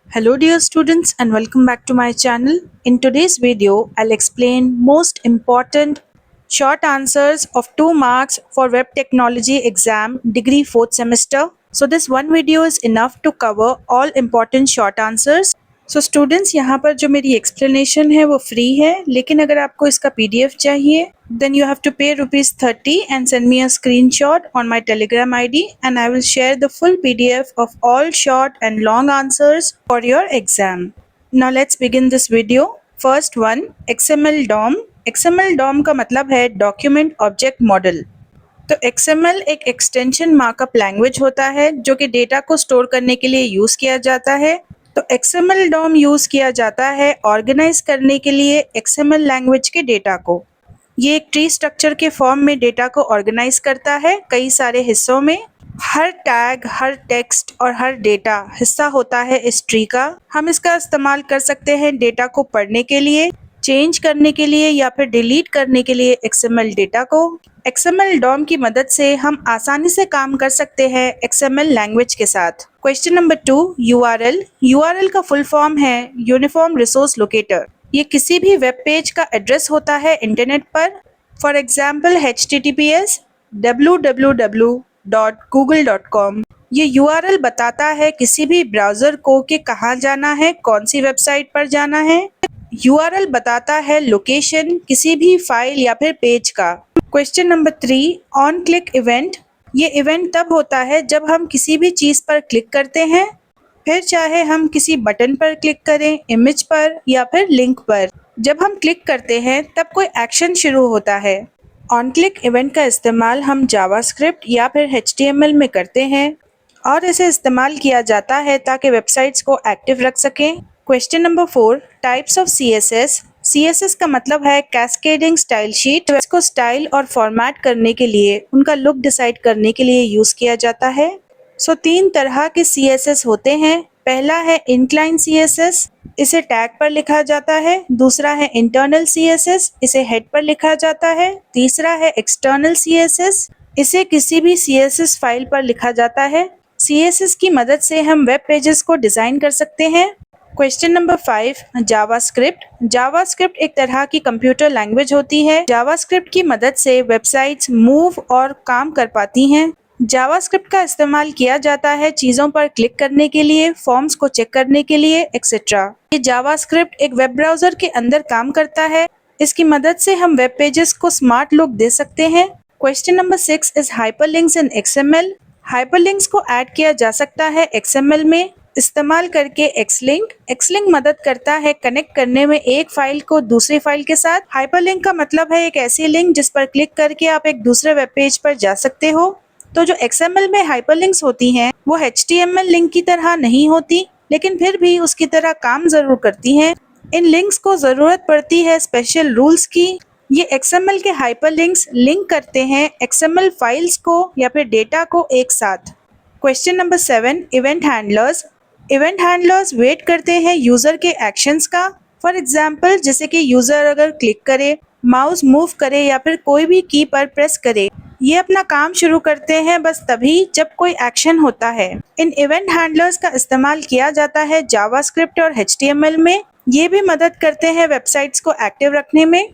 Hello dear students and welcome back to my channel. In today's video, I'll explain most important short answers of 2 marks for Web Technology exam degree 4th semester. So this one video is enough to cover all important short answers. So students यहाँ पर जो मेरी explanation है वो free है, लेकिन अगर आपको इसका PDF चाहिए then you have to pay ₹30 and send me a screenshot on my Telegram ID and I will share the full PDF of all short and long answers for your exam. Now let's begin this video. First one, XML DOM. XML DOM का मतलब है Document Object Model. तो XML एक extension markup language होता है जो कि data को स्टोर करने के लिए यूज किया जाता है। तो XML DOM यूज किया जाता है ऑर्गेनाइज करने के लिए XML लैंग्वेज के डेटा को। ये एक ट्री स्ट्रक्चर के फॉर्म में डेटा को ऑर्गेनाइज करता है कई सारे हिस्सों में। हर टैग, हर टेक्स्ट और हर डेटा हिस्सा होता है इस ट्री का। हम इसका इस्तेमाल कर सकते हैं डेटा को पढ़ने के लिए, चेंज करने के लिए या फिर डिलीट करने के लिए XML डेटा को। XML DOM की मदद से हम आसानी से काम कर सकते हैं XML लैंग्वेज के साथ। Question number 2, URL। URL का फुल फॉर्म है यूनिफॉर्म रिसोर्स लोकेटर। ये किसी भी वेब पेज का एड्रेस होता है इंटरनेट पर। For example https www.google.com। ये URL बताता है किसी भी ब्राउजर को कि कहाँ जाना है, कौन सी वेबसाइट पर जाना है। URL बताता है लोकेशन किसी भी फाइल या फिर पेज का। Question number 3, on click event. ये इवेंट तब होता है जब हम किसी भी चीज़ पर क्लिक करते हैं, फिर चाहे हम किसी बटन पर क्लिक करें, इमेज पर या फिर लिंक पर। जब हम क्लिक करते हैं तब कोई एक्शन शुरू होता है। ऑन क्लिक इवेंट का इस्तेमाल हम जावास्क्रिप्ट या फिर HTML में करते हैं और इसे इस्तेमाल किया जाता है ताकि वेबसाइट्स को एक्टिव रख सकें। Question number 4, types of CSS। CSS का मतलब है कैस्केडिंग स्टाइल शीट। इसको स्टाइल और फॉर्मेट करने के लिए, उनका लुक डिसाइड करने के लिए यूज किया जाता है। सो 3 तरह के CSS होते हैं। पहला है इंक्लाइन CSS, इसे टैग पर लिखा जाता है। दूसरा है इंटरनल CSS, इसे हेड पर लिखा जाता है। तीसरा है एक्सटर्नल CSS, इसे किसी भी CSS फाइल पर लिखा जाता है। CSS की मदद से हम वेब पेजेस को डिजाइन कर सकते हैं। Question number 5, JavaScript. जावास्क्रिप्ट एक तरह की कंप्यूटर लैंग्वेज होती है। जावास्क्रिप्ट की मदद से वेबसाइट्स मूव और काम कर पाती हैं। जावास्क्रिप्ट का इस्तेमाल किया जाता है चीज़ों पर क्लिक करने के लिए, फॉर्म्स को चेक करने के लिए, एक्सेट्रा। ये जावास्क्रिप्ट एक वेब ब्राउजर के अंदर काम करता है। इसकी मदद से हम वेब पेजेस को स्मार्ट लुक दे सकते हैं। Question number 6 is hyperlinks in XML। Hyperlinks को ऐड किया जा सकता है XML में इस्तेमाल करके Xlink। Xlink मदद करता है कनेक्ट करने में एक फाइल को दूसरी फाइल के साथ। हाइपरलिंक का मतलब है एक ऐसी लिंक जिस पर क्लिक करके आप एक दूसरे वेब पेज पर जा सकते हो। तो जो XML में हाइपरलिंक्स होती हैं वो HTML लिंक की तरह नहीं होती, लेकिन फिर भी उसकी तरह काम जरूर करती हैं। इन लिंक्स को जरूरत पड़ती है स्पेशल रूल्स की। ये XML के हाइपरलिंक्स लिंक करते हैं XML फाइल्स को या फिर डेटा को एक साथ। Question number 7, event handlers. Event handlers wait करते हैं यूजर के एक्शंस का। फॉर एग्जाम्पल जैसे कि यूजर अगर क्लिक करे, माउस मूव करे या फिर कोई भी की पर प्रेस करे, ये अपना काम शुरू करते हैं बस तभी जब कोई एक्शन होता है। इन इवेंट हैंडलर्स का इस्तेमाल किया जाता है जावास्क्रिप्ट और HTML में। ये भी मदद करते हैं वेबसाइट्स को एक्टिव रखने में।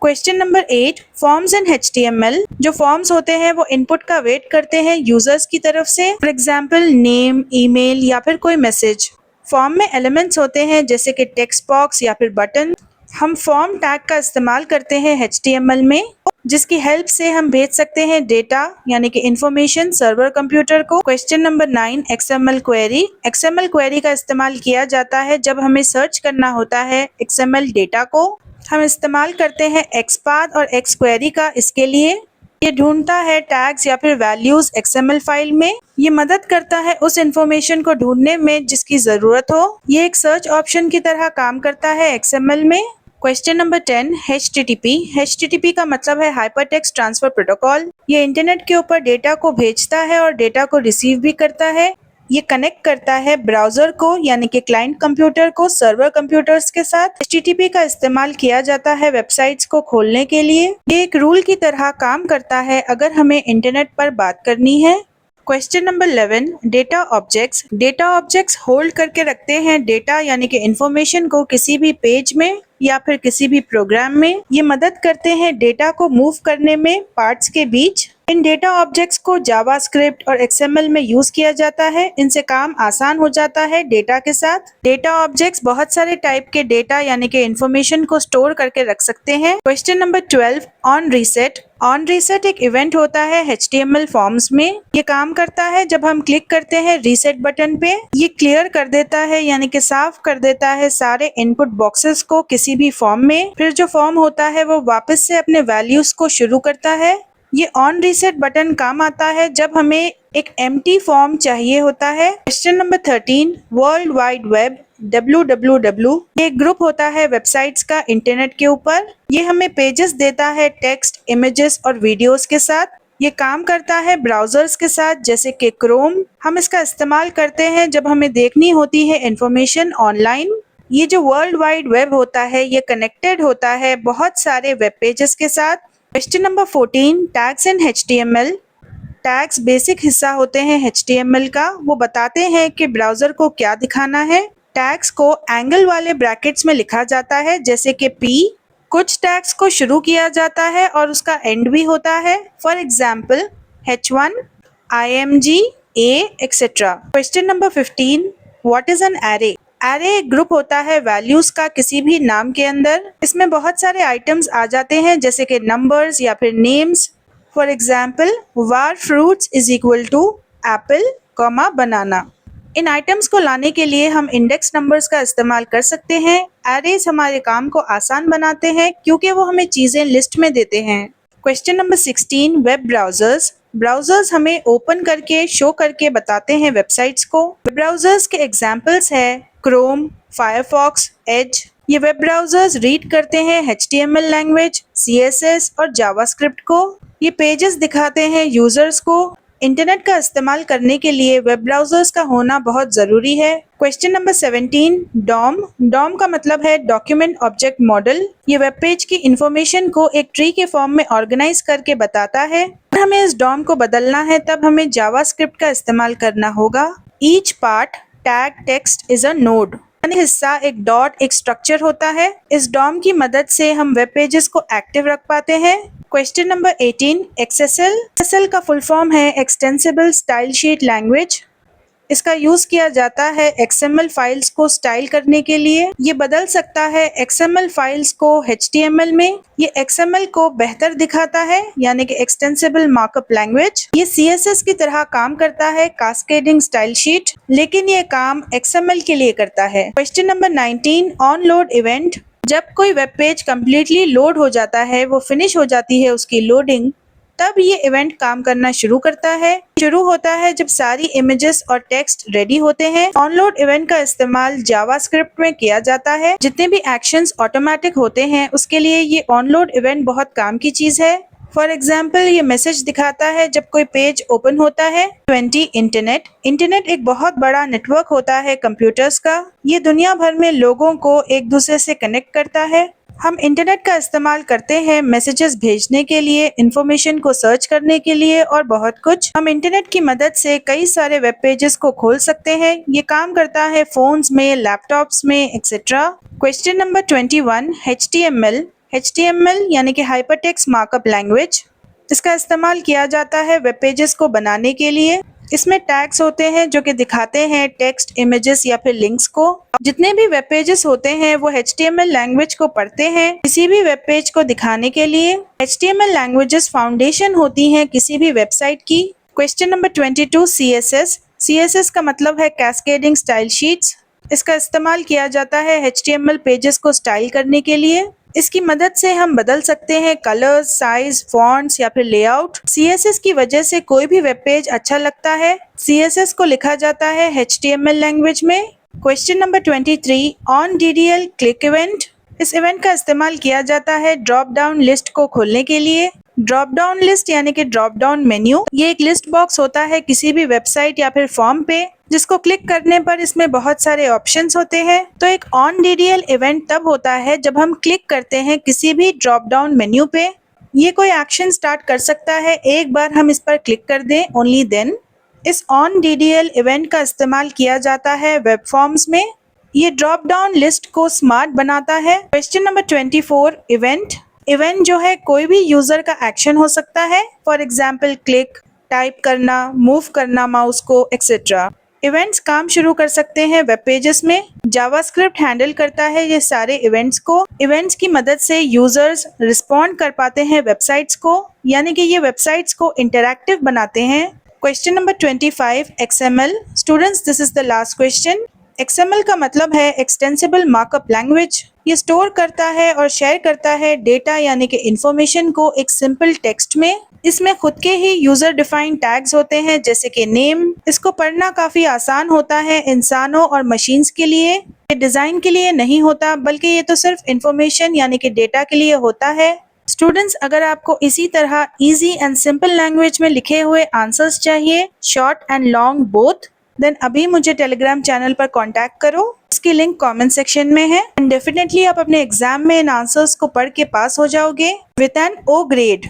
Question number 8, forms in HTML। जो फॉर्म्स होते हैं वो इनपुट का वेट करते हैं यूजर्स की तरफ से। फॉर एग्जाम्पल नेम, ईमेल या फिर कोई मैसेज। फॉर्म में एलिमेंट्स होते हैं जैसे कि टेक्स्ट बॉक्स या फिर बटन। हम फॉर्म टैग का इस्तेमाल करते हैं HTML में, जिसकी हेल्प से हम भेज सकते हैं डेटा यानी कि इंफॉर्मेशन सर्वर कंप्यूटर को। Question number 9, XML query. XML query का इस्तेमाल किया जाता है जब हमें सर्च करना होता है XML डेटा को। हम इस्तेमाल करते हैं XPath और XQuery का इसके लिए। ये ढूंढता है टैग्स या फिर वैल्यूज XML फाइल में। ये मदद करता है उस इंफॉर्मेशन को ढूंढने में जिसकी जरूरत हो। ये एक सर्च ऑप्शन की तरह काम करता है XML में। Question number 10, HTTP। HTTP का मतलब है हाइपरटेक्स्ट ट्रांसफर प्रोटोकॉल। ये इंटरनेट के ऊपर डेटा को भेजता है और डेटा को रिसीव भी करता है। ये कनेक्ट करता है ब्राउजर को यानी कि क्लाइंट कंप्यूटर को सर्वर कंप्यूटर्स के साथ। HTTP का इस्तेमाल किया जाता है वेबसाइट्स को खोलने के लिए। ये एक रूल की तरह काम करता है अगर हमें इंटरनेट पर बात करनी है। Question number 11, data objects. Data objects hold करके रखते हैं डेटा यानी कि इंफॉर्मेशन को किसी भी पेज में या फिर किसी भी प्रोग्राम में। ये मदद करते हैं डेटा को मूव करने में पार्ट्स के बीच। इन डेटा ऑब्जेक्ट्स को जावास्क्रिप्ट और एक्सएमएल में यूज किया जाता है। इनसे काम आसान हो जाता है डेटा के साथ। डेटा ऑब्जेक्ट्स बहुत सारे टाइप के डेटा यानी कि इंफॉर्मेशन को स्टोर करके रख सकते हैं। Question number 12, on reset. On reset एक इवेंट होता है HTML फॉर्म्स में। ये काम करता है जब हम क्लिक करते हैं रीसेट बटन पे। ये क्लियर कर देता है यानी कि साफ कर देता है सारे इनपुट बॉक्सेस को किसी भी फॉर्म में। फिर जो फॉर्म होता है वो वापस से अपने वैल्यूज को शुरू करता है। ये ऑन रीसेट बटन काम आता है जब हमें एक एम्प्टी फॉर्म चाहिए होता है। Question number 13, world wide web WWW एक ग्रुप होता है वेबसाइट्स का इंटरनेट के ऊपर। ये हमें पेजेस देता है टेक्स्ट, इमेजेस और वीडियोस के साथ। ये काम करता है ब्राउजर्स के साथ जैसे कि क्रोम। हम इसका इस्तेमाल करते हैं जब हमें देखनी होती है इंफॉर्मेशन ऑनलाइन। ये जो वर्ल्ड वाइड वेब होता है ये कनेक्टेड होता है बहुत सारे वेब पेजेस के साथ। क्वेश्चन नंबर 14, टैग्स इन HTML। टैग्स बेसिक हिस्सा होते हैं HTML का। वो बताते हैं कि ब्राउजर को क्या दिखाना है। टैग्स को एंगल वाले ब्रैकेट्स में लिखा जाता है जैसे कि P। कुछ टैग्स को शुरू किया जाता है और उसका एंड भी होता है। For example H1, IMG, A, etcetera. Question number 15, what is an array. Array एक ग्रुप होता है वैल्यूज का किसी भी नाम के अंदर। इसमें बहुत सारे आइटम्स आ जाते हैं जैसे कि नंबर्स या फिर names. For example var fruits is equal to apple, banana. इन आइटम्स को लाने के लिए हम इंडेक्स नंबर्स का इस्तेमाल कर सकते हैं। एरेज हमारे काम को आसान बनाते हैं क्योंकि वो हमें चीजें लिस्ट में देते हैं। Question number 16, web browsers. Browsers हमें ओपन करके शो करके बताते हैं वेबसाइट्स को। वेब ब्राउजर्स के एग्जाम्पल्स है क्रोम, फायरफॉक्स, एज। ये वेब ब्राउजर्स रीड करते हैं HTML लैंग्वेज, CSS और जावास्क्रिप्ट को। ये पेजेस दिखाते हैं यूजर्स को। इंटरनेट का इस्तेमाल करने के लिए वेब ब्राउजर्स का होना बहुत जरूरी है। Question number 17, Dom. डॉम का मतलब है डॉक्यूमेंट ऑब्जेक्ट मॉडल। ये वेब पेज की इंफॉर्मेशन को एक ट्री के फॉर्म में ऑर्गेनाइज करके बताता है। अगर हमें इस डॉम को बदलना है तब हमें जावास्क्रिप्ट का इस्तेमाल करना होगा। Each part tag text is a node. हिस्सा एक डॉट एक स्ट्रक्चर होता है। इस डॉम की मदद से हम वेब पेजेस को एक्टिव रख पाते हैं। Question number 18, XSL। XSL का फुल फॉर्म है एक्सटेंसिबल स्टाइल शीट लैंग्वेज। इसका यूज किया जाता है XML फाइल्स को स्टाइल करने के लिए। ये बदल सकता है XML फाइल्स को HTML में। ये XML को बेहतर दिखाता है यानी कि एक्सटेंसिबल मार्कअप लैंग्वेज। ये CSS की तरह काम करता है, कास्केडिंग स्टाइल शीट, लेकिन ये काम XML के लिए करता है। Question number 19, on load event. जब कोई वेब पेज कम्प्लीटली लोड हो जाता है, वो फिनिश हो जाती है उसकी लोडिंग, तब ये इवेंट काम करना शुरू करता है। शुरू होता है जब सारी इमेजेस और टेक्स्ट रेडी होते हैं। ऑनलोड इवेंट का इस्तेमाल जावास्क्रिप्ट में किया जाता है। जितने भी एक्शंस ऑटोमेटिक होते हैं उसके लिए ये ऑनलोड इवेंट बहुत काम की चीज है। फॉर एग्जाम्पल ये मैसेज दिखाता है जब कोई पेज ओपन होता है। 20, इंटरनेट। इंटरनेट एक बहुत बड़ा नेटवर्क होता है कंप्यूटर्स का। ये दुनिया भर में लोगों को एक दूसरे से कनेक्ट करता है। हम इंटरनेट का इस्तेमाल करते हैं मैसेजेस भेजने के लिए, इंफॉर्मेशन को सर्च करने के लिए और बहुत कुछ। हम इंटरनेट की मदद से कई सारे वेब पेजेस को खोल सकते हैं। ये काम करता है फोन्स में, लैपटॉप्स में, etcetera. Question number 21, HTML। HTML यानी कि हाइपरटेक्स्ट मार्कअप लैंग्वेज। इसका इस्तेमाल किया जाता है वेब पेजेस को बनाने के लिए। इसमें टैग्स होते हैं जो कि दिखाते हैं टेक्स्ट, इमेजेस या फिर लिंक्स को। जितने भी वेब पेजेस होते हैं वो HTML लैंग्वेज को पढ़ते हैं किसी भी वेब पेज को दिखाने के लिए। HTML लैंग्वेजेस फाउंडेशन होती हैं किसी भी वेबसाइट की। Question number 22, CSS। CSS का मतलब है कैस्केडिंग स्टाइल शीट्स। इसका इस्तेमाल किया जाता है HTML पेजेस को स्टाइल करने के लिए। इसकी मदद से हम बदल सकते हैं कलर्स, साइज, फॉन्ट्स या फिर लेआउट। CSS की वजह से कोई भी वेब पेज अच्छा लगता है। CSS को लिखा जाता है HTML लैंग्वेज में। Question number 23, on DDL click event. इस इवेंट का इस्तेमाल किया जाता है ड्रॉप डाउन लिस्ट को खोलने के लिए। ड्रॉप डाउन लिस्ट यानी कि ड्रॉप डाउन मेन्यू, ये एक लिस्ट बॉक्स होता है किसी भी वेबसाइट या फिर फॉर्म पे, जिसको क्लिक करने पर इसमें बहुत सारे ऑप्शंस होते हैं। तो एक ऑन DDL इवेंट तब होता है जब हम क्लिक करते हैं किसी भी ड्रॉप डाउन मेन्यू पे। ये कोई एक्शन स्टार्ट कर सकता है एक बार हम इस पर क्लिक कर दें, ओनली देन। इस ऑन DDL इवेंट का इस्तेमाल किया जाता है वेब फॉर्म्स में। ये ड्रॉप डाउन लिस्ट को स्मार्ट बनाता है। क्वेश्चन नंबर 24, इवेंट जो है कोई भी यूजर का एक्शन हो सकता है। फॉर एग्जाम्पल क्लिक, टाइप करना, मूव करना माउस को, एक्सेट्रा। इवेंट्स काम शुरू कर सकते हैं वेब पेजेस में। जावास्क्रिप्ट हैंडल करता है ये सारे इवेंट्स को। इवेंट्स की मदद से यूजर्स रिस्पॉन्ड कर पाते हैं वेबसाइट्स को, यानी कि ये वेबसाइट्स को इंटरैक्टिव बनाते हैं। Question number 25, XML। Students, this is the last question. XML का मतलब है एक्सटेंसिबल मार्कअप लैंग्वेज। ये स्टोर करता है और शेयर करता है डेटा यानी कि इंफॉर्मेशन को एक सिंपल टेक्स्ट में। इसमें खुद के ही यूजर डिफाइंड टैग्स होते हैं जैसे कि नेम। इसको पढ़ना काफी आसान होता है इंसानों और मशीन्स के लिए। ये डिजाइन के लिए नहीं होता, बल्कि ये तो सिर्फ इंफॉर्मेशन यानी कि डेटा के लिए होता है। स्टूडेंट्स, अगर आपको इसी तरह इजी एंड सिंपल लैंग्वेज में लिखे हुए आंसर्स चाहिए, short and long both, then अभी मुझे टेलीग्राम चैनल पर कांटेक्ट करो। इसकी लिंक कमेंट सेक्शन में है। एंड डेफिनेटली आप अपने एग्जाम में इन आंसर्स को पढ़ के पास हो जाओगे विद एन O ग्रेड।